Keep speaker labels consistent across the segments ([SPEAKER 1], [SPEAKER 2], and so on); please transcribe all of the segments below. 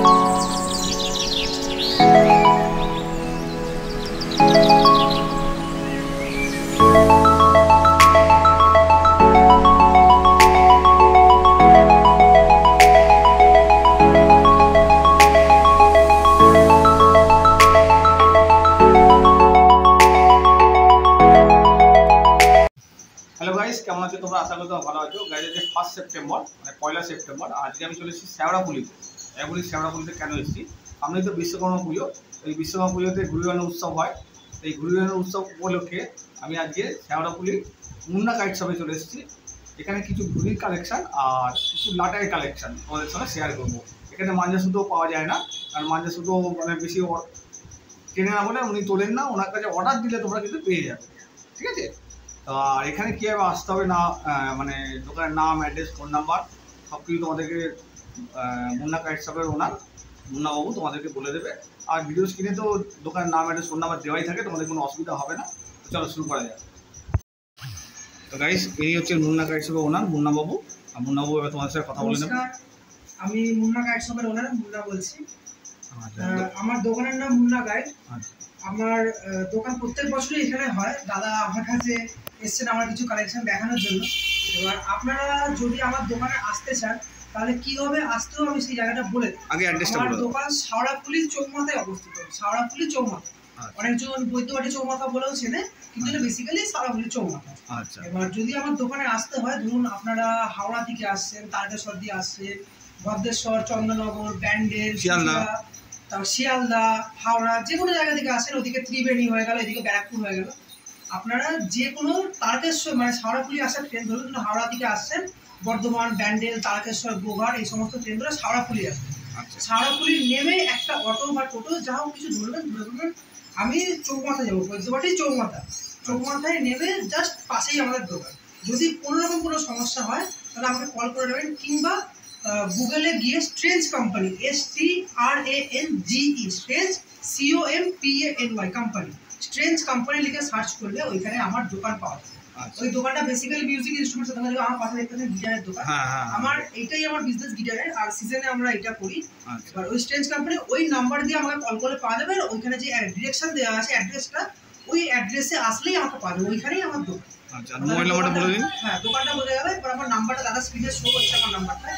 [SPEAKER 1] Hello guys, কেমন আছো তোমরা? আশা করি তোমরা ভালো আছো। গাইস, আজকে 1 সেপ্টেম্বর মানে 1 সেপ্টেম্বর আজকে আমি চলে এসেছি শ্যাওড়াফুলিতে। বলি শ্যাওড়াফুলিতে কেন এসেছি? সামনেই তো বিশ্বকর্মা পুজো। এই বিশ্বকর্মা পুজোতে ঘুড়ি ওড়ানোর উৎসব হয়। এই ঘুড়ি ওড়ানোর উৎসব উপলক্ষে আমি আজকে শ্যাওড়াফুলি মুন্না কাইট শপে চলে এসেছি। এখানে কিছু ঘুড়ির কালেকশান আর কিছু লাটাইয়ের কালেকশান তোমাদের সঙ্গে শেয়ার করবো। এখানে মাঞ্জা সুতোও পাওয়া যায় না, আর মাঞ্জা সুতো মানে বেশি কেনে না বলে উনি তোলেন না। ওনার কাছে অর্ডার দিলে তোমরা কিন্তু পেয়ে যাবে, ঠিক আছে? আর এখানে কীভাবে আসতে হবে না, মানে দোকানের নাম, অ্যাড্রেস, ফোন নাম্বার সব কিছু তোমাদেরকে মুন্না কাইট শপের ওনার মুন্নাবাবু তোমাদেরকে বলে দেবে। আর ভিডিও স্ক্রিনে তো দোকানের নাম, অ্যাড্রেস, ফোন নাম্বার দেওয়াই থাকে, তোমাদের কোনো অসুবিধা হবে না। চলো শুরু করা যাক। তো গাইস, এই হচ্ছে মুন্না কাইট শপের ওনার মুন্নাবাবু। আর মুন্নাবাবু এবার তোমাদের সাথে কথা বলে নেবে।
[SPEAKER 2] আমি মুন্না কাইট শপের ওনার মুন্না বলছি। আমার দোকানের নাম মুন্না গাইড। আমার দোকান প্রত্যেক বছরই এখানে হয়। দাদা আমার কাছে এসছেন আমার কিছু কালেকশন দেখানোর জন্য। এবার আপনারা যদি আমার দোকানে আসতে চান তাহলে কীভাবে আসতেও আমি সেই জায়গাটা বলে
[SPEAKER 1] আগে অ্যাড্রেসটা বলে।
[SPEAKER 2] আমার দোকান শাওড়াফুলি চৌমাথায় অবস্থিত। শাওড়াফুলি চৌমাথা, অনেকজন বৈদ্যবাটি চৌমাথা বলেও চেনে, কিন্তু এটা বেসিক্যালি শাওড়াফুলি চৌমাথা। এবার যদি আমার দোকানে আসতে হয়, ধরুন আপনারা হাওড়া থেকে আসছেন, তারকেশ্বর দিয়ে আসছেন, ভদ্রেশ্বর, চন্দননগর, ব্যান্ডেল, শিয়ালদা, হাওড়া, যে কোনো জায়গা থেকে আসেন, ওদিকে ত্রিবেণী হয়ে গেল, এদিকে ব্যারাকপুর হয়ে গেল, আপনারা যে কোনো তারকেশ্বর মানে শাওড়াফুলি আসার ট্রেন ধরুন, হাওড়া থেকে আসছেন, বর্ধমান, ব্যান্ডেল, তারকেশ্বর, গোঘাট, এই সমস্ত ট্রেন ধরে শাওড়াফুলি আসবেন। শাওড়াফুলি নেমে একটা অটো বা টোটো যা হোক কিছু ধরবেন, আমি চৌমাথা যাবো, বৈদ্যবাটি চৌমাথায় নেমে জাস্ট পাশেই আমাদের দোকান। যদি কোনো রকম কোনো সমস্যা হয় তাহলে আমাকে কল করে নেবেন, কিংবা গুগলে গিয়ে strange company, STRANGE, strange COMPANY company, strange company লিখে সার্চ করলে ওইখানে আমার দোকান পাওয়া যায়। ওই দোকানটা বেসিক্যালি মিউজিক ইনস্ট্রুমেন্টস দোকান। আমার পাশে দেখতে পাচ্ছেন গিটারের দোকান। আমার এইটাই আমার বিজনেস, গিটারের। আর সিজনে আমরা এটা করি। আর ওই স্ট্রেঞ্জ কোম্পানি ওই নাম্বার দিয়ে আমাকে কল করে পাওয়া যাবে। ওইখানে যে ডিরেকশন দেওয়া আছে, অ্যাড্রেসটা, ওই অ্যাড্রেসে আসলেই আমাকে পাওয়া যাবে। ওইখানেই আমার দোকান।
[SPEAKER 1] মোবাইল নাম্বারটা বলে দিন।
[SPEAKER 2] হ্যাঁ, দোকানটা বোঝা যাবে। এবার আমার নাম্বারটা দাদা স্ক্রিনে শো হচ্ছে। আমার নাম্বারটা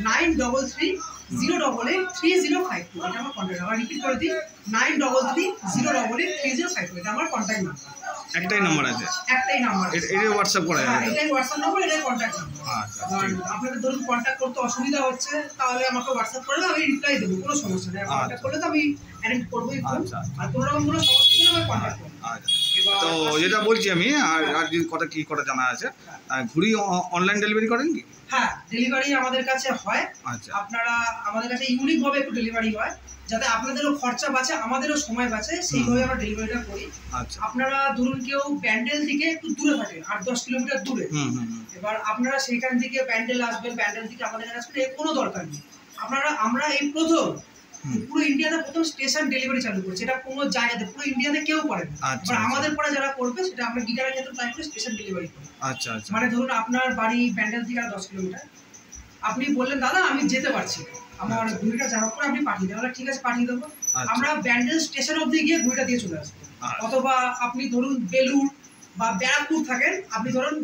[SPEAKER 2] 9330883052। এটা আমার কন্ট্যাক্ট নাম্বার। রিপিট করে দিই, 9330883052। এটা আমার কন্ট্যাক্ট নাম্বার।
[SPEAKER 1] একটাই নাম্বার আছে? একটাই নাম্বার। এটাই হোয়াটসঅ্যাপ করা যাবে?
[SPEAKER 2] এটাই হোয়াটসঅ্যাপ নাম্বার, এটাই কন্ট্যাক্ট নাম্বার। আপনাদের ধরুন কন্ট্যাক্ট করতে অসুবিধা হচ্ছে, তাহলে আমাকে হোয়াটসঅ্যাপ করলে আমি রিপ্লাই দেবো, কোনো সমস্যা নেই। কন্ট্যাক্ট করলে তো আমি অ্যাটেন্ড করবোই ফোন। আর কোনো রকম কোনো সমস্যা হলে আমি কন্ট্যাক্ট করবো।
[SPEAKER 1] তো যেটা বলছি আমি, আর কথা কি কথা জানা আছে, ঘুড়ি অনলাইন ডেলিভারি করেন কি?
[SPEAKER 2] হ্যাঁ, ডেলিভারি আমাদের কাছে হয়। আপনারা আমাদের কাছে ইউনিক ভাবে একটু ডেলিভারি হয়, যাতে আপনাদেরও খরচা বাঁচে, আমাদেরও সময় বাঁচে, সেইভাবে আমরা ডেলিভারিটা করি। আপনারা ধরুন কেউ ব্যান্ডেল থেকে একটু দূরে থাকেন, 8-10 কিলোমিটার দূরে, এবার আপনারা সেইখান থেকে ব্যান্ডেল আসবেন, ব্যান্ডেল থেকে আমাদের কাছে আসবেন, এর কোনো দরকার নেই। আমরা এই প্রথম পুরো ইন্ডিয়াতে প্রথম স্টেশন ডেলিভারি চালু করেছি। এটা কোনো জায়গাতে পুরো ইন্ডিয়াতে কেউ করে না। আমাদের পরে যারা করবে সেটা আমরা গিটারের ক্ষেত্রে ট্রাই করে স্টেশন ডেলিভারি করি। মানে ধরুন আপনার বাড়ি ব্যান্ডেল থেকে 10 কিলোমিটার, আপনি বললেন দাদা আমি যেতে পারছি, আমার ঘুড়িটা যাওয়ার পরে আপনি পাঠিয়ে দেবেন। ঠিক আছে, পাঠিয়ে দেবো। আমরা ব্যান্ডেল স্টেশন অবধি গিয়ে ঘুড়িটা দিয়ে চলে আসবো। অথবা আপনি ধরুন বেলুড় বা ব্যারাকপুর থাকেন, আপনি ধরুন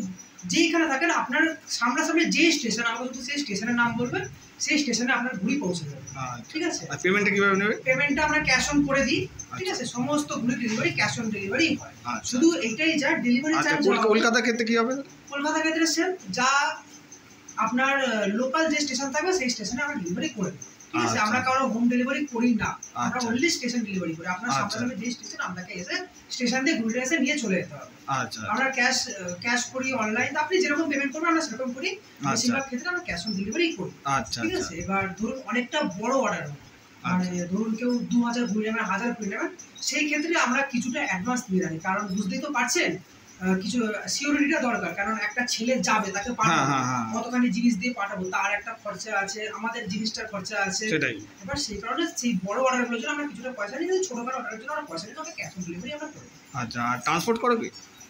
[SPEAKER 2] যেইখানে থাকেন, আপনার সামনাসামনি যে স্টেশন, আমাকে শুধু সেই স্টেশনের নাম বলবেন, সেই স্টেশনে আপনার ঘুড়ি পৌঁছে যাবে। ঠিক আছে?
[SPEAKER 1] পেমেন্টটা কিভাবে নেবে?
[SPEAKER 2] পেমেন্টটা আমরা ক্যাশ অন করে দিই। ঠিক আছে? সমস্ত ঘুড়ি ডেলিভারি ক্যাশ অন ডেলিভারি হয়। শুধু এইটাই যা ডেলিভারি চার্জ।
[SPEAKER 1] কলকাতা ক্ষেত্রে কি হবে?
[SPEAKER 2] কলকাতা ক্ষেত্রে সেম, যা আপনার লোকাল যে স্টেশন থাকবে সেই স্টেশনে আমরা ডেলিভারি করে দিই। ঠিক আছে? আমরা কারো হোম ডেলিভারি করি না, আমরা অনলি স্টেশন ডেলিভারি করি। আপনার সামনে যে স্টেশন, আপনাকে এসে স্টেশন দিয়ে ঘুরে এসে নিয়ে চলে যেতে হবে। আমরা ক্যাশ করি, অনলাইন, আপনি যেরকম পেমেন্ট করবেন আমরা সেরকম করি। বেশিরভাগ ক্ষেত্রে আমরা ক্যাশ অন ডেলিভারি করি। ঠিক আছে? এবার ধরুন অনেকটা বড় অর্ডার, মানে ধরুন কেউ 2000 ঘুরে নেবেন, 1000 ঘুরে নেবেন, সেই ক্ষেত্রে আমরা কিছুটা অ্যাডভান্স দিয়ে রাখি। কারণ বুঝতেই তো পারছেন, কিছু সিকিউরিটিটা দরকার। কারণ একটা ছেলে যাবে, তাকে পাঠাবো, কতখানি জিনিস দিয়ে পাঠাবো, তার একটা খরচা আছে, আমাদের জিনিসটার খরচা আছে। এবার সেই কারণে সেই বড় অর্ডারগুলোর জন্য আমরা কিছুটা পয়সা নিই। ছোটখাটো অর্ডারের জন্য আমরা পয়সা নিই, তবে ক্যাশ অন ডেলিভারি আমরা করি।
[SPEAKER 1] ট্রান্সপোর্ট করো কি?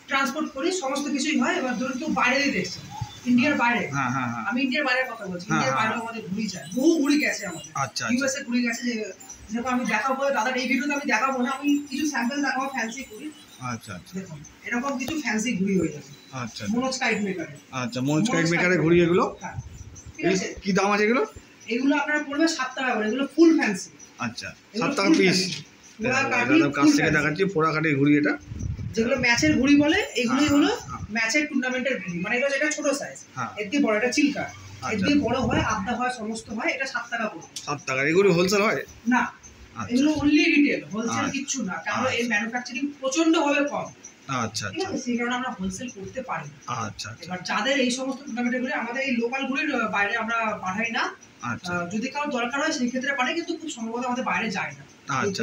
[SPEAKER 2] ট্রান্সপোর্ট করি, সমস্ত কিছুই হয়। এবার ধরুন কেউ বাইরে দিয়ে দেখছেন, ইন্ডিয়ার বাইরে।
[SPEAKER 1] হ্যাঁ হ্যাঁ
[SPEAKER 2] আমি ইন্ডিয়ার বাইরে কথা বলছি, ইন্ডিয়ার বাইরে আমাদের ঘুড়ি যায়, বহু ঘুড়ি গেছে আমাদের।
[SPEAKER 1] আচ্ছা
[SPEAKER 2] ইউএসএ ঘুড়ি গেছে, যেরকম আমি দেখাবো দাদা এই ভিডিওতে আমি দেখাবো না, আমি কিছু স্যাম্পল দেখাবো ফ্যান্সি ঘুড়ি।
[SPEAKER 1] আচ্ছা আচ্ছা
[SPEAKER 2] দেখুন এরকম কিছু ফ্যান্সি ঘুড়ি হয়ে যাবে।
[SPEAKER 1] আচ্ছা
[SPEAKER 2] মনোজ কাইট মেকারে।
[SPEAKER 1] আচ্ছা মনোজ কাইট মেকারে ঘুড়ি এগুলো
[SPEAKER 2] ঠিক আছে।
[SPEAKER 1] কি দাম আছে এগুলো?
[SPEAKER 2] এগুলো আপনারা পড়বে 7 টাকা করে, এগুলো ফুল ফ্যান্সি।
[SPEAKER 1] আচ্ছা 7 টাকা পিস। কাছ থেকে দেখাচ্ছি পোড়া কাঠের ঘুড়ি এটা,
[SPEAKER 2] যেগুলো ম্যাচের ঘুড়ি বলে, এগুলোই হলো ম্যাচের টুর্নামেন্টের ঘুড়ি। মানে এটা যেটা ছোট সাইজ, এর দিয়ে বড়, এটা চিলকা, এর দিয়ে বড় হয়, আধা হয়, সমস্ত হয়। এটা 7 টাকা পড়বে।
[SPEAKER 1] 7 টাকা। এগুলো হোলসেল হয়
[SPEAKER 2] না, এগুলো অনলি রিটেল, হোলসেল কিচ্ছু না, কারণ এই ম্যানুফ্যাকচারিং প্রচন্ড ভাবে কম।
[SPEAKER 1] আচ্ছা
[SPEAKER 2] ঠিক আছে, সেই কারণে আমরা হোলসেল করতে পারি না।
[SPEAKER 1] আচ্ছা
[SPEAKER 2] এবার যাদের এই সমস্ত টুর্নামেন্টের ঘুড়ি, আমাদের এই লোকাল ঘুড়ির বাইরে আমরা পাঠাই না। যদি কারো দরকার হয় সেই ক্ষেত্রে পাঠাই, কিন্তু খুব সম্ভবত আমাদের বাইরে যায় না।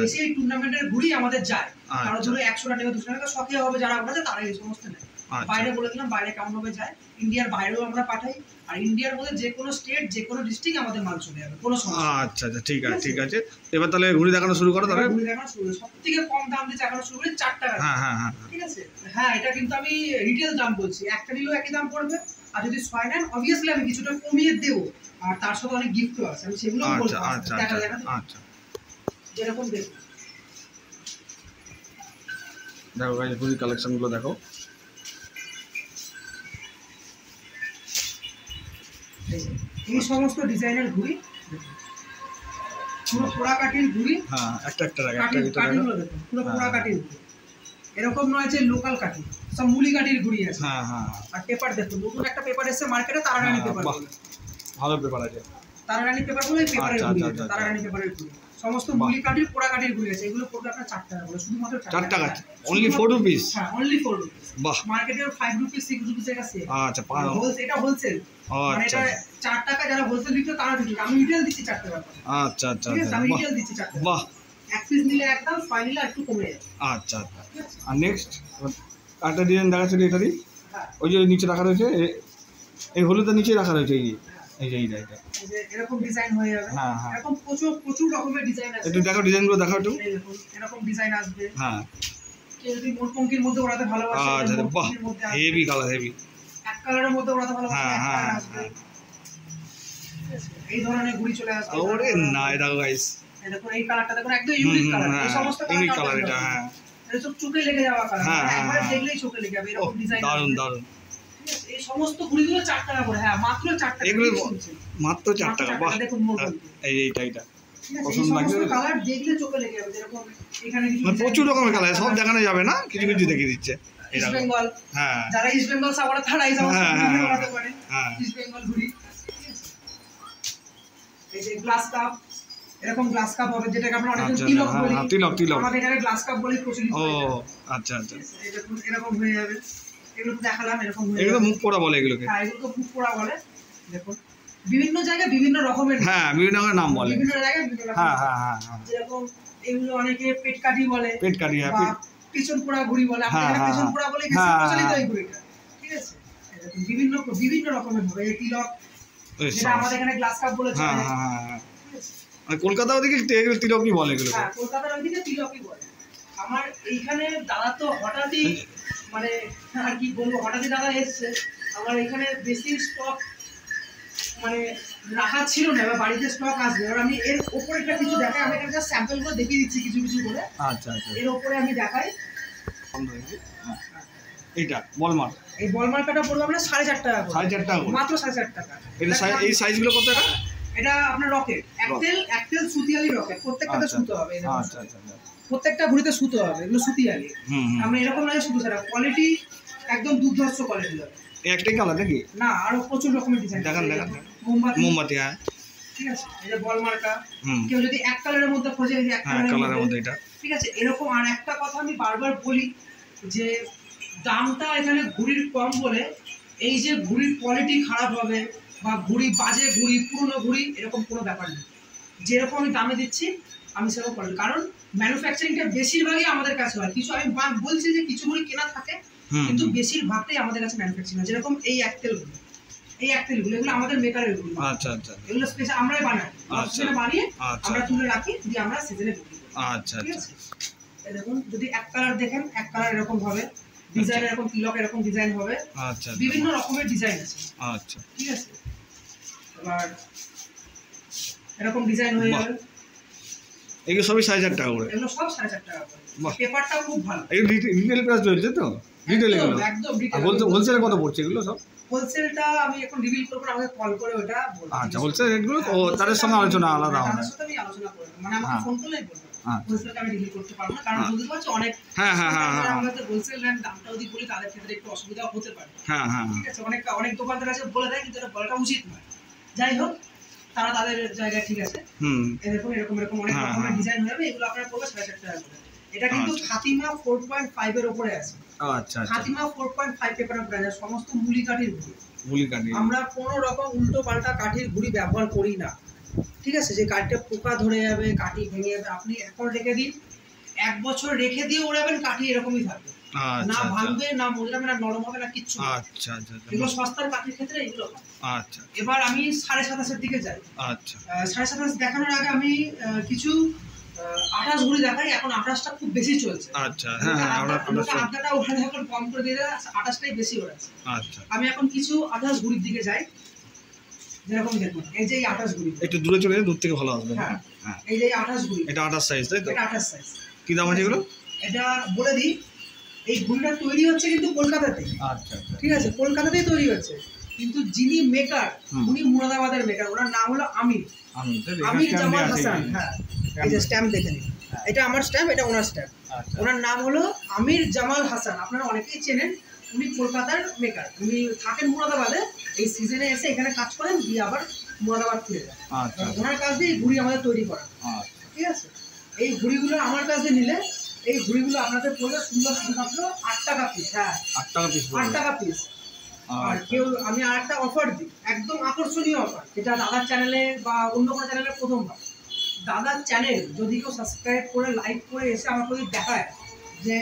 [SPEAKER 2] বেশি এই টুর্নামেন্টের ঘুড়ি আমাদের যায়, কারণ ধরো 100 টাকা 200 টাকা শখে হবে যারা আমাদের, তারা এই সমস্ত নেয়। বাইরে বলে দিলাম, বাইরে কেমন ভাবে যায়, ইন্ডিয়ার বাইরেও আমরা পাঠাই। আর ইন্ডিয়ার মধ্যে যে কোনো স্টেট, যে কোনো ডিস্ট্রিক্ট আমাদের মাল চলে যাবে, কোনো সমস্যা।
[SPEAKER 1] আচ্ছা আচ্ছা ঠিক আছে ঠিক আছে। এবার তাহলে ঘুড়ি দেখানো শুরু করো। তাহলে
[SPEAKER 2] ঘুড়ি দেখানো শুরু, সবথেকে কম দাম দিয়ে দেখানো শুরু করি 4 টাকা।
[SPEAKER 1] হ্যাঁ হ্যাঁ হ্যাঁ
[SPEAKER 2] ঠিক আছে। হ্যাঁ, এটা কিন্তু আমি রিটেল দাম বলছি, একটা নিলেও একই দাম পড়বে। আর যদি 6 নেন, অবভিয়াসলি আমি কিছুটা কমিয়ে দেবো, আর তার সাথে অনেক গিফটও আছে, আমি সেগুলো বলবো।
[SPEAKER 1] আচ্ছা
[SPEAKER 2] দেখা
[SPEAKER 1] আচ্ছা
[SPEAKER 2] যেরকম দেখুন,
[SPEAKER 1] দেখো গাইস ঘুড়ি কালেকশনগুলো দেখো।
[SPEAKER 2] এই সমস্ত ডিজাইনের ঘুড়ি, পুরো পোড়া কাঠির ঘুড়ি।
[SPEAKER 1] হ্যাঁ একটা একটা রাখা,
[SPEAKER 2] কাঠিগুলো দেখুন, পুরো পোড়া কাঠির ঘুড়ি। এরকম নয় যে লোকাল কাঠি, সব মুলি কাঠির ঘুড়ি আছে।
[SPEAKER 1] হ্যাঁ হ্যাঁ। আর
[SPEAKER 2] পেপার দেখুন, নতুন একটা পেপার এসেছে মার্কেটে, তারারানী পেপার।
[SPEAKER 1] ভালো পেপার আছে,
[SPEAKER 2] তারারানী পেপার বলে পেপারের ঘুড়ি আছে, তারারানী পেপারের ঘুড়ি। সমস্ত মুলি কাঠির, পোড়া কাঠির ঘুড়ি আছে। এগুলো পড়বে আপনার 4 টাকা করে, শুধুমাত্র
[SPEAKER 1] 4 টাকা। Only 4 rupees?
[SPEAKER 2] হ্যাঁ, অনলি 4 রুপিস।
[SPEAKER 1] বাহ।
[SPEAKER 2] মার্কেটে 5 রুপিস 6 রুপিস এর কাছে।
[SPEAKER 1] আচ্ছা,
[SPEAKER 2] এটা হোলসেল। মানে এটা 4 টাকা যারা হোলসেল দিচ্ছে তারা দিচ্ছে, আমি রিটেল দিচ্ছি 4 টাকা।
[SPEAKER 1] আচ্ছা আচ্ছা
[SPEAKER 2] আচ্ছা, আমি রিটেল দিচ্ছি 4 টাকা।
[SPEAKER 1] বাহ।
[SPEAKER 2] এক পিস নিলে একদম, 5 নিলে একটু কমে যাবে।
[SPEAKER 1] আচ্ছা আচ্ছা। আর নেক্সট একটা ডিজাইন দেখাচ্ছিল, এটা দি ওই যে নিচে রাখা রয়েছে, এই হলুদের নিচে রাখা রয়েছে, এই যে এইটা
[SPEAKER 2] এরকম ডিজাইন হয়ে যাবে।
[SPEAKER 1] হ্যাঁ হ্যাঁ,
[SPEAKER 2] এরকম প্রচুর রকমের ডিজাইন আছে।
[SPEAKER 1] একটু দেখো ডিজাইনগুলো দেখাও একটু।
[SPEAKER 2] এরকম ডিজাইন আসবে।
[SPEAKER 1] হ্যাঁ,
[SPEAKER 2] কেউ যদি মোরপঙ্কির মধ্যে ওড়াতে ভালোবাসে,
[SPEAKER 1] আচ্ছা বাহ, হেভি কালার, হেভি
[SPEAKER 2] এক কালারের মধ্যে ওড়াতে ভালোবাসে,
[SPEAKER 1] হ্যাঁ হ্যাঁ
[SPEAKER 2] আসবে। এই ধরনের ঘুড়ি চলে আসবে।
[SPEAKER 1] ওরে না, এটা গাইস
[SPEAKER 2] দেখুন এই কালারটা দেখুন, একদম ইউনিক কালার। এই সমস্ত
[SPEAKER 1] ইউনিক কালার এটা। হ্যাঁ,
[SPEAKER 2] এটা সব চোখে লেগে যাওয়া কালার, একবার দেখলেই চোখে লেগে যাবে। এরকম ডিজাইন
[SPEAKER 1] দারুন দারুন।
[SPEAKER 2] এই সমস্ত ঘুড়িগুলো 4 টাকা করে। হ্যাঁ, মাত্র 4 টাকা।
[SPEAKER 1] এগুলো মাত্র 4 টাকা। বাহ,
[SPEAKER 2] দেখুন
[SPEAKER 1] এইটা
[SPEAKER 2] পছন্দ লাগছে, কালার দেখলে চোখে লেগে যাবে। যেরকম এখানে কিছু
[SPEAKER 1] প্রচুর রকমের কালার, সব দেখানো যাবে না, কিছু কিছু দেখিয়ে দিচ্ছে।
[SPEAKER 2] ইস্ট বেঙ্গল,
[SPEAKER 1] হ্যাঁ,
[SPEAKER 2] যারা ইস্ট বেঙ্গল সাপোর্টার তারা এই সমস্ত ঘুড়ি বানাতে পারে। ইস্ট বেঙ্গল ঘুড়ি। এই যে গ্লাস কাপ, এরকম গ্লাস কাপ হবে, যেটাকে আমরা অনেকজন তিলক বলি। তিলক আমাদের এখানে গ্লাস কাপ বলে প্রচলিত।
[SPEAKER 1] ও আচ্ছা আচ্ছা।
[SPEAKER 2] এরকম হয়ে যাবে। এগুলো দেখালাম, এরকম হয়ে যাবে।
[SPEAKER 1] এগুলো মুখ পোড়া বলে এগুলোকে।
[SPEAKER 2] হ্যাঁ, এগুলো মুখ পোড়া বলে। দেখুন বিভিন্ন জায়গায় বিভিন্ন রকমের,
[SPEAKER 1] হ্যাঁ বিভিন্ন রকমের নাম বলে,
[SPEAKER 2] বিভিন্ন জায়গায় বিভিন্ন রকম।
[SPEAKER 1] হ্যাঁ হ্যাঁ হ্যাঁ।
[SPEAKER 2] যেরকম এগুলো অনেকে পেট কাঠি বলে,
[SPEAKER 1] পেট কাঠি, হ্যাঁ,
[SPEAKER 2] পিছন পোড়া ঘুড়ি বলে। আমাদের এখানে পিছন পোড়া বলে বেশি প্রচলিত এই ঘুড়িটা। ঠিক আছে, এরকম বিভিন্ন রকমের হবে। এই তিলক, যেটা আমাদের এখানে গ্লাস কাপ বলে চলে।
[SPEAKER 1] হ্যাঁ হ্যাঁ হ্যাঁ। কলকাতা ওদিকে তিলকই বলে এগুলো।
[SPEAKER 2] হ্যাঁ, কলকাতার ওদিকে তিলকই বলে। আমার এইখানে দাদা তো হঠাৎই, মানে আর কি বলবো, হঠাৎই দাদা এসছে। আমার এখানে বেশি স্টক মানে রাখা ছিল না, এবার বাড়িতে স্টক আসবে। এবার আমি এর উপরেটা কিছু দেখাই, আমি এখানে জাস্ট স্যাম্পলগুলো দেখিয়ে দিচ্ছি কিছু কিছু করে। আচ্ছা আচ্ছা। এর উপরে আমি দেখাই।
[SPEAKER 1] এইটা বলমার্ক,
[SPEAKER 2] এই বলমার্কটা পড়বে আমরা 4.5 টাকা করে।
[SPEAKER 1] 4.5 টাকা,
[SPEAKER 2] মাত্র 4.5 টাকা।
[SPEAKER 1] এটা এই সাইজগুলো কত টাকা?
[SPEAKER 2] এটা আপনার রকেট, একটেল সুতিয়ালি রকেট, প্রত্যেকটাতে সুতো হবে।
[SPEAKER 1] আচ্ছা আচ্ছা।
[SPEAKER 2] প্রত্যেকটা ঘুড়িতে সুতো হবে, এগুলো সুতিয়ালি। আমরা এরকম নয় সুতো ছাড়া, কোয়ালিটি একদম দুর্ধর্ষ কোয়ালিটি হবে।
[SPEAKER 1] একটাই কালার নাকি? না,
[SPEAKER 2] আরো প্রচুর রকমের ডিজাইন।
[SPEAKER 1] দেখান মোমবাতি। হ্যাঁ,
[SPEAKER 2] ঠিক আছে। এই যে বল মার্কা, কেউ যদি এক কালারের মধ্যে খোঁজে, এই যে এক
[SPEAKER 1] কালারের মধ্যে এটা।
[SPEAKER 2] ঠিক আছে, এরকম। আর একটা কথা আমি বারবার বলি যে দামটা এখানে ঘুড়ির কম বলে এই যে ঘুড়ির কোয়ালিটি খারাপ হবে বা ঘুড়ি বাজে ঘুড়ি, পুরনো ঘুড়ি, এরকম কোনো ব্যাপার নেই। যেরকম আমি দামে দিচ্ছি আমি সেরকম করি, কারণ ম্যানুফ্যাকচারিংটা বেশিরভাগই আমাদের কাছে হয়। কিছু আমি বলছি যে কিছু ঘুড়ি কেনা থাকে, কিন্তু বেশিরভাগটাই আমাদের কাছে ম্যানুফ্যাকচারিং হয়। যেরকম এই একটেলগুলো, এগুলো আমাদের মেকারের ঘুড়ি। আচ্ছা আচ্ছা। এগুলো স্পেশাল আমরাই বানাই, বানিয়ে আমরা তুলে রাখি, দিয়ে আমরা সিজনে বিক্রি করি। আচ্ছা আচ্ছা। দেখুন, যদি এক কালার দেখেন, এক কালার এরকম হবে। ডিজাইন এরকম তিলক এরকম ডিজাইন হবে।
[SPEAKER 1] আচ্ছা,
[SPEAKER 2] বিভিন্ন রকমের ডিজাইন আছে।
[SPEAKER 1] আচ্ছা,
[SPEAKER 2] ঠিক আছে, এবার এরকম ডিজাইন হয়ে যাবে।
[SPEAKER 1] এগুলো সবই 4,500 টাকা করে?
[SPEAKER 2] এগুলো সব 4,500 টাকা করে। পেপারটা খুব ভালো।
[SPEAKER 1] এই রিটেল প্রাইস চলছে তো? রিটেল এগুলো
[SPEAKER 2] একদম রিটেল।
[SPEAKER 1] আর হোলসেলে কত পড়ছে এগুলো সব?
[SPEAKER 2] হোলসেলটা আমি এখন রিভিল করব না, আমাকে কল করে ওটা বলবো।
[SPEAKER 1] আচ্ছা, হোলসেল রেটগুলো ও তাদের সঙ্গে আলোচনা আলাদা হবে।
[SPEAKER 2] তাদের সাথে আমি আলোচনা করব, মানে আমাকে ফোন করলেই বলবো। হোলসেলটা আমি রিভিল করতে পারবো না, কারণ বুঝতে পারছো অনেক আমাদের হোলসেল রেট দামটা যদি বলি তাদের ক্ষেত্রে একটু অসুবিধা হতে পারে। ঠিক আছে, অনেক দোকানদার আছে বলে দেয়, কিন্তু এটা বলাটা উচিত নয়। যাই হোক, তারা তাদের জায়গায় ঠিক আছে। এরকম অনেক রকমের ডিজাইন হবে। এগুলো আপনারা পড়বে 4,500 টাকা করে। এটা কিন্তু খাতিমা 4.5 এর উপরে আছে। আচ্ছা, খাতিমা 4.5 পেপারের উপরে আছে। সমস্ত মুলি কাঠির ঘুড়ি। আমরা কোনো রকম উল্টো পাল্টা কাঠির ঘুড়ি ব্যবহার করি না। ঠিক আছে, যে কাঠটা পোকা ধরে যাবে, কাঠি ভেঙে যাবে, আপনি এখন রেখে দিন, 1 বছর রেখে দিয়ে ওড়াবেন, কাঠি এরকমই থাকবে। না ভাঙবে, না মোজরাবে, না নরম হবে, না কিচ্ছু। আচ্ছা, এগুলো সস্তার কাঠির ক্ষেত্রে এগুলো। আচ্ছা, এবার আমি 7.5 এর দিকে যাই। আচ্ছা, 7.5 দেখানোর আগে আমি কিছু 28 ঘুড়ি দেখাই। এখন 28টা খুব বেশি চলছে। আচ্ছা, আদাটা ওখানে এখন কম করে দিয়ে 28টাই বেশি ওড়াচ্ছে। আচ্ছা, আমি এখন কিছু 28 ঘুড়ির দিকে যাই। যেরকম দেখুন, এই যে 28 ঘুড়ি, একটু দূরে চলে গেলে দূর থেকে ভালো আসবে। হ্যাঁ, এই যে 28 ঘুড়ি, এটা 28 সাইজ, তাই তো? এটা 28 সাইজ। কি দাম আছে এগুলো? এটা বলে দিই, এই ঘুড়িটা তৈরি হচ্ছে কিন্তু কলকাতাতে। আচ্ছা, ঠিক আছে, কলকাতাতেই তৈরি হচ্ছে, কিন্তু যিনি মেকার উনি মুরাদাবাদের মেকার। ওনার নাম হলো আমির জামাল হাসান। হ্যাঁ, এই যে স্ট্যাম্প দেখে নিন, এটা আমার স্ট্যাম্প, এটা ওনার স্ট্যাম্প। ওনার নাম হলো আমির জামাল হাসান, আপনারা অনেকেই চেনেন। উনি কলকাতার মেকার, উনি থাকেন মুরাদাবাদে। এই সিজনে এসে এখানে কাজ করেন, দিয়ে আবার মুরাদাবাদ ফিরে যান। ওনার কাছ দিয়ে এই ঘুড়ি আমাদের তৈরি করা। ঠিক আছে, এই ঘুড়িগুলো আমার কাছ দিয়ে নিলে এই ঘুড়িগুলো আপনাদের পড়বে সুন্দর শুধুমাত্র 8 টাকা পিস। হ্যাঁ, 8 টাকা পিস, 8 টাকা পিস। আর কেউ, আমি আর একটা অফার দিই, একদম আকর্ষণীয় অফার, যেটা দাদার চ্যানেলে বা অন্য কোনো চ্যানেলে প্রথমবার। দাদার চ্যানেল যদি কেউ সাবস্ক্রাইব করে লাইক করে এসে আমাকে যদি দেখায় যে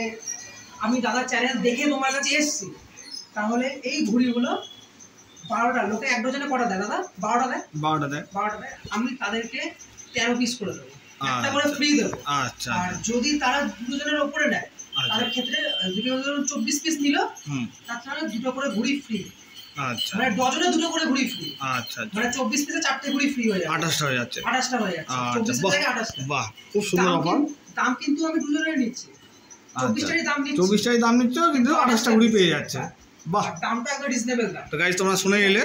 [SPEAKER 2] আমি দাদার চ্যানেল দেখে তোমার কাছে এসেছি, তাহলে এই ঘুড়িগুলো 12টা, লোকে 1 ডজনে কটা দেয় দাদা? 12টা দেয়। 12টা দেয়। আমি তাদেরকে 13 পিস করে দেবো, একটা করে ফ্রি দেবো। আচ্ছা, আর যদি তারা 2 জনের উপরে নেয় তাদের ক্ষেত্রে 24 পিস নিল, তাছাড়া 2টো করে ঘুড়ি ফ্রি। আচ্ছা, মানে ডজনে 2টো করে ঘুড়ি ফ্রি। আচ্ছা, মানে 24 পিসে 4টে ঘুড়ি ফ্রি হয়ে যাচ্ছে। 28টা হয়ে যাচ্ছে। 24 থেকে 28টা। বাহ, খুব সুন্দর অফার। দাম কিন্তু আমি 2 জনের নিচ্ছি, 24টারই দাম নিচ্ছি। 24টারই দাম নিচ্ছ, কিন্তু 28টা ঘুড়ি পেয়ে যাচ্ছে। বাহ, দামটা একদম রিজনেবল দাম। তো গাইস, তোমরা শুনে এলে,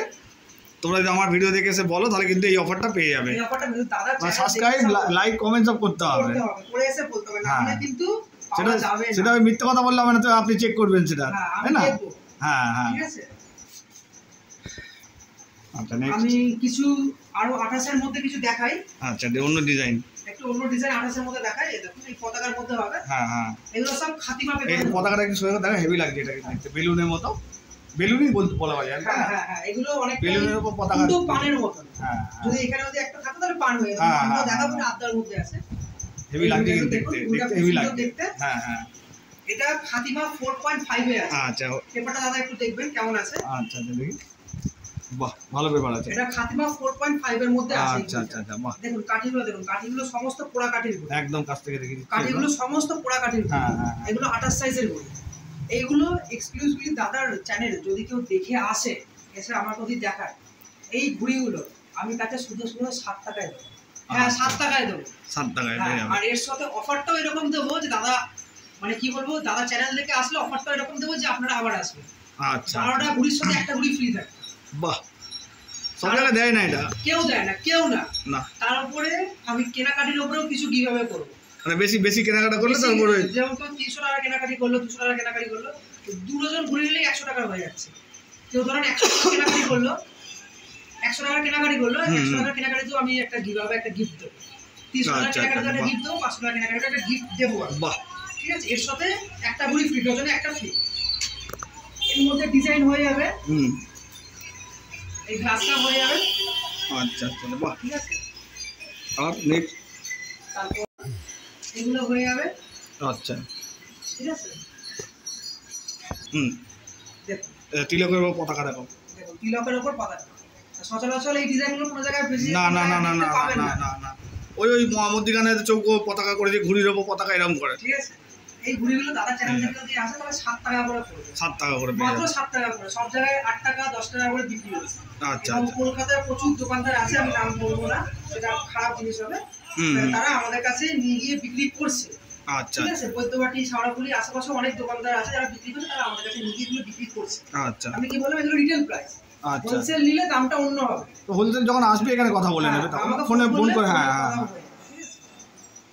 [SPEAKER 2] তোমরা যদি আমার ভিডিও দেখে এসে বলো, তাহলে কিন্তু এই অফারটা পেয়ে যাবে। এই অফারটা কিন্তু দাদা সাবস্ক্রাইব, লাইক, কমেন্ট সব করতে হবে। করে এসে বলতে হবে, না হলে কিন্তু সেটা আমি মিথ্যে কথা বললাম না, তো আপনি চেক করবেন সেটা, তাই না? হ্যাঁ, ঠিক আছে। আচ্ছা, আমি কিছু আরো 28 এর মধ্যে কিছু দেখাই। আচ্ছা, অন্য ডিজাইন, একটু অন্য ডিজাইন 28 এর মধ্যে দেখাই। এই দেখুন, এই পতাকার মধ্যে হবে। হ্যাঁ, এগুলো সব খাতিমা পেপার। এই পতাকাটা একটু সুন্দর দেখা, হেভি লাগছে এটা দেখতে, বেলুনের মতো। বেলুনই বলা হয়। হ্যাঁ, এগুলো অনেক বেলুনের উপর পতাকা, কিন্তু পানের মতো। হ্যাঁ, যদি এখানে যদি একটা থাকে তাহলে পান হয়ে যাবে। আমরা দেখাবো না, আদার মধ্যে আছে। হেভি লাগছে কিন্তু দেখতে হেভি লাগছে। হ্যাঁ, এটা খাতিমা 4.5 এ আছে। আচ্ছা, পেপারটা দাদা একটু দেখবেন কেমন আছে। আচ্ছা, দেখি। বাহ, ভালো পেপার আছে। এটা খাতিমা 4.5 এর মধ্যে আছে। আচ্ছা, বাহ, দেখুন কাঠিগুলো, দেখুন কাঠিগুলো সমস্ত পোড়া কাঠির ঘুড়ি। একদম কাছ থেকে দেখি কাঠিগুলো সমস্ত পোড়া কাঠির ঘুড়ি। হ্যাঁ, এগুলো 28 সাইজের ঘুড়ি। এইগুলো এক্সক্লুসিভলি দাদার চ্যানেল যদি কেউ দেখে আসে, এসে আমার যদি দেখায়, এই ঘুড়িগুলো আমি তাকে শুধু 7 টাকায় দেবো। হ্যাঁ, 7 টাকায় দেবো। 7 টাকায়। আর এর সাথে অফারটাও এরকম দেবো যে দাদা, মানে কি বলবো, দাদা চ্যানেল দেখে আসলে অফারটাও এরকম দেবো যে আপনারা আবার আসবেন। আচ্ছা, 12টা ঘুড়ির সাথে একটা ঘুড়ি ফ্রি থাকে। বাহ, সব জায়গায় দেয় না এটা, কেউ দেয় না, কেউ না। তার উপরে আমি কেনাকাটির উপরেও কিছু কিভাবে করবো, মানে বেশি কেনাকাটা করলে তারপরে, যেমন 300 টাকা কেনাকাটি করলো, 200 টাকা কেনাকাটি করলো, 2 ডজন ঘুড়ি নিলে 100 টাকা হয়ে যাচ্ছে। কেউ ধরেন 100 টাকা কেনাকাটি করলো, 100 টাকা কেনাকাটি করলো, 100 টাকা কেনাকাটিতেও আমি একটা গিভঅ্যাওয়ে, একটা গিফট দেবো। 300 টাকা কেনাকাটিতে একটা গিফট দেবো, 500 টাকা কেনাকাটিতে একটা গিফট দেবো। বাহ, ঠিক আছে। এর সাথে একটা ঘুড়ি ফ্রি, ডজনে একটা ফ্রি। এর মধ্যে ডিজাইন হয়ে যাবে, এই গ্লাসটা হয়ে যাবে। আচ্ছা, বাহ, ঠিক আছে। আর নেক্সট তারপর এগুলো হয়ে যাবে। আচ্ছা, ঠিক আছে। দেখুন, তিলকের উপর পতাকা দেখো, দেখুন তিলকের উপর পতাকা। সচরাচর এই ডিজাইনগুলো কোনো জায়গায় বেশি না। ওই মধ্যিখানে চৌকো পতাকা করে যে ঘুড়ির উপর পতাকা এরকম করে, ঠিক আছে। এই ঘুড়িগুলো দাদা চ্যানেল থেকে যদি আসে তাহলে 7 টাকা করে পড়বে।
[SPEAKER 1] 7 টাকা করে
[SPEAKER 2] মাত্র 7 টাকা করে। সব জায়গায় 8 টাকা 10 টাকা করে বিক্রি হচ্ছে।
[SPEAKER 1] আচ্ছা
[SPEAKER 2] এবং কলকাতায় প্রচুর দোকানদার আছে, আমি নাম বলবো না, সেটা খারাপ জিনিস হবে। তারা আমাদের কাছে নিয়ে গিয়ে বিক্রি করছে।
[SPEAKER 1] আচ্ছা,
[SPEAKER 2] ঠিক আছে, বৈদ্যবাটি, শাওড়াফুলি আশেপাশে অনেক দোকানদার আছে যারা বিক্রি করছে, তারা আমাদের কাছে নিয়ে গিয়ে বিক্রি করছে।
[SPEAKER 1] আচ্ছা,
[SPEAKER 2] আমি কি বলবো, এগুলো রিটেল প্রাইস।
[SPEAKER 1] আচ্ছা,
[SPEAKER 2] হোলসেল নিলে দামটা অন্য হবে।
[SPEAKER 1] তো হোলসেল যখন আসবে এখানে কথা বলে নেবে, তখন ফোনে ফোন করে। হ্যাঁ হ্যাঁ।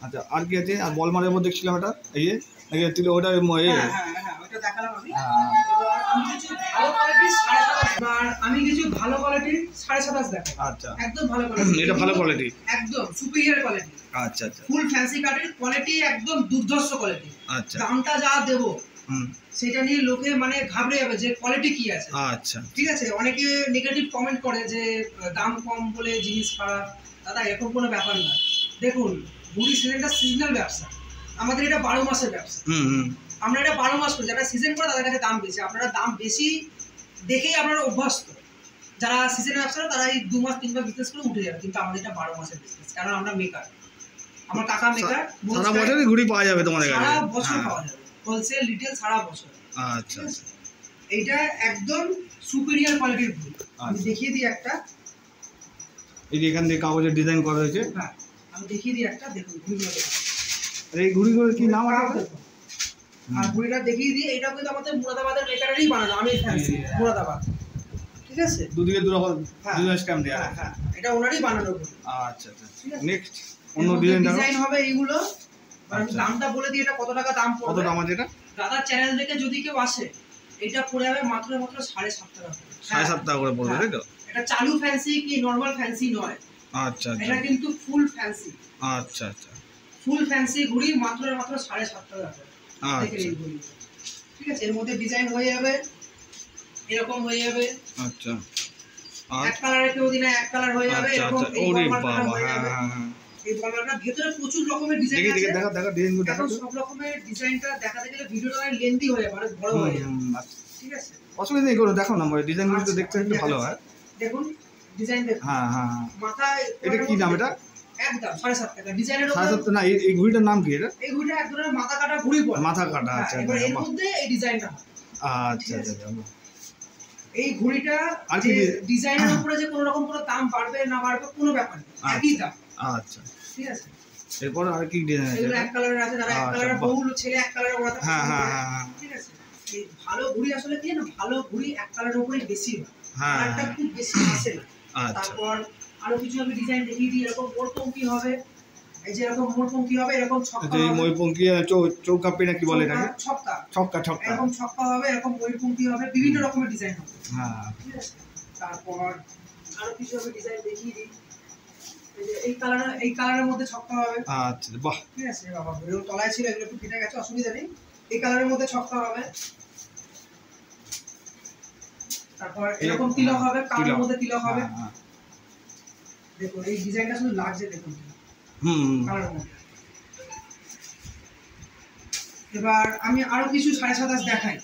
[SPEAKER 1] আচ্ছা, আর কি আছে? আর বলমারের মধ্যে দেখছিলাম এটা, এই যে তুই ওটা
[SPEAKER 2] ওটা দেখালাম আমি। আমি কিছু ভালো কোয়ালিটির 7.5, আমি কিছু ভালো কোয়ালিটির 7.5 দেখাই।
[SPEAKER 1] আচ্ছা,
[SPEAKER 2] একদম ভালো কোয়ালিটি।
[SPEAKER 1] এটা ভালো কোয়ালিটি,
[SPEAKER 2] একদম সুপিরিয়র কোয়ালিটি।
[SPEAKER 1] আচ্ছা আচ্ছা,
[SPEAKER 2] ফুল ফ্যান্সি কাটের কোয়ালিটি, একদম দুর্ধর্ষ কোয়ালিটি।
[SPEAKER 1] আচ্ছা,
[SPEAKER 2] দামটা যা দেব সেটা নিয়ে লোকে মানে ঘাবড়ে যাবে যে কোয়ালিটি কি আছে।
[SPEAKER 1] আচ্ছা,
[SPEAKER 2] ঠিক আছে, অনেকে নেগেটিভ কমেন্ট করে যে দাম কম বলে জিনিস খারাপ। দাদা এরকম কোনো ব্যাপার না। দেখুন, ঘুড়ি সিজনটা সিজনাল ব্যবসা, আমাদের এটা 12 মাসের ব্যবসা। আমরা এটা 12 মাস করি। যারা সিজন করে তাদের কাছে দাম বেশি। আপনারা দাম বেশি দেখেই আপনারা অভ্যস্ত। যারা সিজনের ব্যবসা তারা এই 2 মাস 3 মাস বিজনেস করে উঠে যাবে, কিন্তু আমাদের এটা 12 মাসের বিজনেস। কারণ আমরা মেকার, আমার কাকা মেকার।
[SPEAKER 1] সারা বছরই ঘুড়ি পাওয়া যাবে তোমাদের কাছে?
[SPEAKER 2] সারা বছর পাওয়া যাবে, হোলসেল রিটেল সারা বছর।
[SPEAKER 1] আচ্ছা,
[SPEAKER 2] এইটা একদম সুপিরিয়র কোয়ালিটির ঘুড়ি। আমি দেখিয়ে দিই একটা।
[SPEAKER 1] এই যে এখান থেকে কাগজের ডিজাইন করা হয়েছে।
[SPEAKER 2] হ্যাঁ, আমি দেখিয়ে দিই একটা। দেখুন ঘুড়িগুলো,
[SPEAKER 1] এই ঘুড়িগুলোর কি নাম আছে?
[SPEAKER 2] আর ঘুড়িটা দেখিয়ে দিই। এটা কিন্তু আমাদের মুরাদাবাদের মেকারেরই বানানো, আমি ফ্যান্সি মুরাদাবাদ। ঠিক আছে,
[SPEAKER 1] দুদিকে দু রকম দুটো স্ট্যাম্প দেয়া।
[SPEAKER 2] হ্যাঁ, এটা ওনারই বানানো ঘুড়ি।
[SPEAKER 1] আচ্ছা আচ্ছা, নেক্সট অন্য ডিজাইন
[SPEAKER 2] হবে এইগুলো। আমি দামটা বলে দিই, এটা কত টাকা দাম পড়বে।
[SPEAKER 1] কত দাম আছে এটা?
[SPEAKER 2] দাদার চ্যানেল থেকে যদি কেউ আসে, এটা পড়ে যাবে মাত্র 7.5 টাকা।
[SPEAKER 1] 7.5 টাকা করে পড়বে, তাই তো?
[SPEAKER 2] এটা চালু ফ্যান্সি কি নরমাল ফ্যান্সি নয়।
[SPEAKER 1] আচ্ছা,
[SPEAKER 2] এটা কিন্তু ফুল ফ্যান্সি।
[SPEAKER 1] আচ্ছা আচ্ছা,
[SPEAKER 2] ফুল ফ্যান্সি ঘুড়ি মাত্র 7.5 টাকা করে।
[SPEAKER 1] আচ্ছা,
[SPEAKER 2] ঠিক আছে, এর মধ্যে ডিজাইন হয়ে যাবে, এরকম হয়ে যাবে।
[SPEAKER 1] আচ্ছা,
[SPEAKER 2] এক কালারে কেউ দিনা এক কালার হয়ে যাবে, এরকম।
[SPEAKER 1] ওরে বাবা, হ্যাঁ হ্যাঁ,
[SPEAKER 2] এই বলটার ভিতরে প্রচুর রকমের ডিজাইন আছে।
[SPEAKER 1] দেখা ডিজাইনগুলো দেখা।
[SPEAKER 2] সব রকমের ডিজাইনটা দেখাতে গেলে ভিডিওটা লেন্দি হয়ে যাবে, অনেক বড় হয়ে যাবে। ঠিক আছে,
[SPEAKER 1] অসুবিধা নেই, করো দেখো না, ডিজাইনগুলো তো দেখতে একটু ভালো হয়।
[SPEAKER 2] দেখুন ডিজাইন দেখুন।
[SPEAKER 1] হ্যাঁ হ্যাঁ,
[SPEAKER 2] মাথায়
[SPEAKER 1] এটা কি নাম? এটা
[SPEAKER 2] একদম 7.5 টাকা ডিজাইনের উপর।
[SPEAKER 1] 7.5 না, এই ঘুড়িটার নাম কি? এটা
[SPEAKER 2] এই ঘুড়িটা এক ধরনের মাথা কাটা ঘুড়ি বলে।
[SPEAKER 1] মাথা কাটা, আচ্ছা।
[SPEAKER 2] এবার এর মধ্যে এই ডিজাইনটা হয়।
[SPEAKER 1] আচ্ছা আচ্ছা,
[SPEAKER 2] এই ঘুড়িটা
[SPEAKER 1] আর কি
[SPEAKER 2] ডিজাইনের উপরে যে কোনো রকম কোনো দাম বাড়বে না বাড়বে কোনো ব্যাপার নেই, একই দাম।
[SPEAKER 1] আচ্ছা,
[SPEAKER 2] ঠিক আছে।
[SPEAKER 1] এরপর আর কি ডিজাইন আছে?
[SPEAKER 2] এগুলো এক কালারের আছে, যারা এক কালারের বহু ছেলে এক কালারের ওড়াতে।
[SPEAKER 1] হ্যাঁ হ্যাঁ হ্যাঁ,
[SPEAKER 2] ঠিক আছে। এই ভালো ঘুড়ি আসলে কি না, ভালো ঘুড়ি এক কালারের উপরেই বেশি হয়, একটা খুব বেশি আসে না। তারপর আরো কিছু আমি ডিজাইন দেখিয়ে দিই। এরকম মোরপঙ্কি হবে, এই যে এরকম মোরপঙ্কি হবে, এরকম ছক্কা হবে।
[SPEAKER 1] এই ময়ূরপঙ্কি চৌকাপি না কি বলে এটাকে?
[SPEAKER 2] ছক্কা
[SPEAKER 1] ছক্কা ছক্কা,
[SPEAKER 2] এরকম ছক্কা হবে, এরকম ময়ূরপঙ্কি হবে, বিভিন্ন রকমের ডিজাইন হবে।
[SPEAKER 1] হ্যাঁ,
[SPEAKER 2] ঠিক আছে। তারপর আরো কিছু আমি ডিজাইন দেখিয়ে দিই। এই কালারের মধ্যে ছক্কা হবে।
[SPEAKER 1] আচ্ছা, বাহ,
[SPEAKER 2] ঠিক আছে। বাবা ঘুরেও তলায় ছিল, এগুলো একটু কেটে গেছে, অসুবিধা নেই। এই কালারের মধ্যে ছক্কা হবে। তারপর এরকম তিলক হবে, কালোর মধ্যে তিলক হবে। দেখুন এই ডিজাইনটা শুধু লাগছে, দেখুন কালারের মধ্যে। এবার আমি আরো কিছু 7.5 দেখাই।